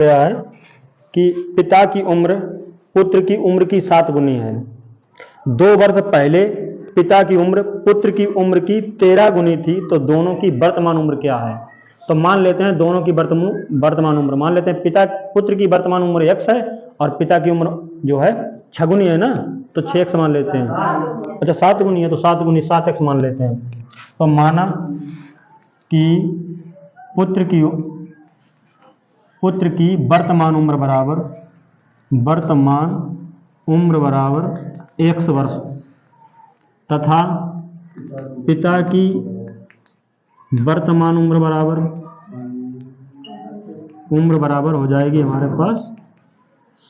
गया है कि पिता की उम्र पुत्र की उम्र की 7 गुनी है। 2 वर्ष पहले पिता की उम्र पुत्र की उम्र की 13 गुनी थी, तो दोनों की वर्तमान उम्र क्या है? तो मान लेते हैं दोनों की वर्तमान उम्र, मान लेते हैं पुत्र की वर्तमान उम्र x है और पिता की उम्र जो है 6 गुनी है ना, तो 6x मान लेते हैं। अच्छा 7 गुनी है तो 7 गुनी 7x मान लेते हैं। तो माना कि पुत्र की वर्तमान उम्र बराबर x वर्ष तथा पिता की वर्तमान उम्र बराबर हो जाएगी हमारे पास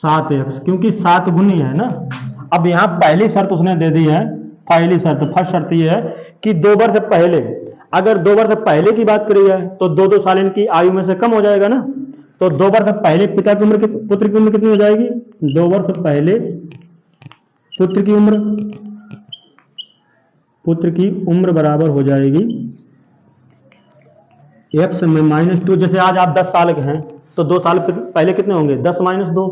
7x, क्योंकि 7 गुनी है ना। अब यहाँ पहली शर्त उसने दे दी है, फर्स्ट शर्त ये है कि 2 वर्ष पहले, अगर 2 वर्ष पहले की बात करी जाए तो 2-2 साल इनकी आयु में से कम हो जाएगा ना। तो 2 वर्ष पहले पुत्र की उम्र कितनी हो जाएगी? 2 वर्ष पहले पुत्र की उम्र बराबर हो जाएगी x में -2। जैसे आज आप 10 साल के हैं तो 2 साल पहले कितने होंगे? 10 - 2,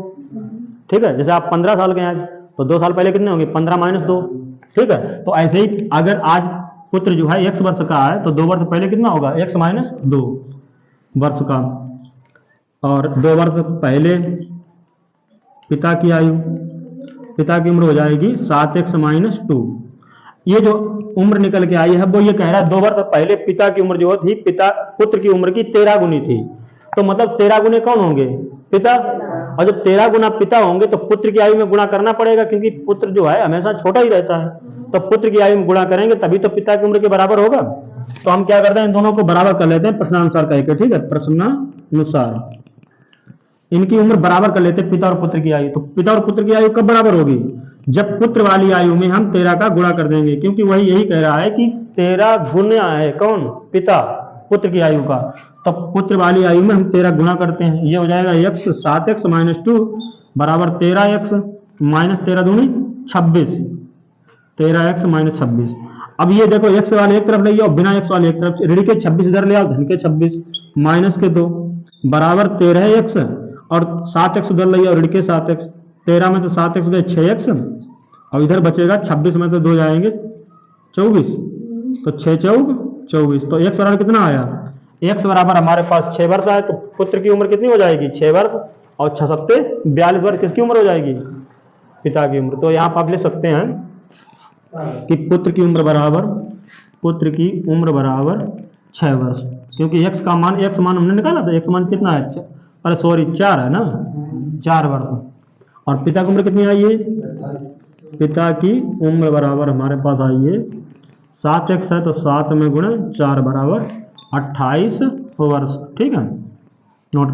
ठीक है। जैसे आप 15 साल के हैं आज, तो 2 साल पहले कितने होंगे? 15 - 2, ठीक है। तो ऐसे ही अगर आज पुत्र जो है x वर्ष का है तो 2 वर्ष पहले कितना होगा? x - 2 वर्ष का। और 2 वर्ष पहले पिता की उम्र हो जाएगी 7x - 2। ये जो उम्र निकल के आई है वो ये कह रहा है 2 वर्ष पहले पिता की उम्र जो थी पुत्र की उम्र की 13 गुनी थी। तो मतलब 13 गुने कौन होंगे? पिता। और जब 13 गुना पिता होंगे तो पुत्र की आयु में गुणा करना पड़ेगा, क्योंकि पुत्र जो है हमेशा छोटा ही रहता है। तो पुत्र की आयु में गुणा करेंगे तभी तो पिता की उम्र के बराबर होगा। तो हम क्या करते हैं, इन दोनों को बराबर कर लेते हैं प्रश्नानुसार कह के, ठीक है। प्रश्नानुसार इनकी उम्र बराबर कर लेते हैं, पिता और पुत्र की आयु। तो पिता और पुत्र की आयु कब बराबर होगी? जब पुत्र वाली आयु में हम 13 का गुणा कर देंगे, क्योंकि वही यही कह रहा है कि 13 गुना है कौन? पिता पुत्र की आयु का। तो पुत्र वाली आयु में हम 13 गुणा करते हैं, ये हो जाएगा x 7x - 2 बराबर 13x - 13 दूनी 26, 13x - 26। अब ये देखो x वाले एक तरफ ले जाओ, बिना x वाले एक तरफ, ऋण के 26 इधर ले आओ, धन के 26 माइनस के 2 बराबर 13x और 7x उधर ले आओ, ऋण के 7x। 13 में तो 7x गए 6x और इधर बचेगा 26 में तो 2 जाएंगे 24, तो 6 चौक 24। तो x बराबर कितना आया? x बराबर हमारे पास 6 वर्ष आया। तो पुत्र की उम्र कितनी हो जाएगी? 6 वर्ष और 6 सत्ते 42 वर्ष किसकी उम्र हो जाएगी? पिता की उम्र। तो यहाँ पर आप ले सकते हैं कि पुत्र की उम्र बराबर 6 वर्ष, क्योंकि x मान हमने निकाला था। x मान कितना है? अरे सॉरी 4 है ना, 4 वर्ष। और पिता की उम्र कितनी आई है? पिता की उम्र बराबर हमारे पास आई है 7x है, तो 7 में गुणे 4 बराबर 28 वर्ष, ठीक है। नोट कर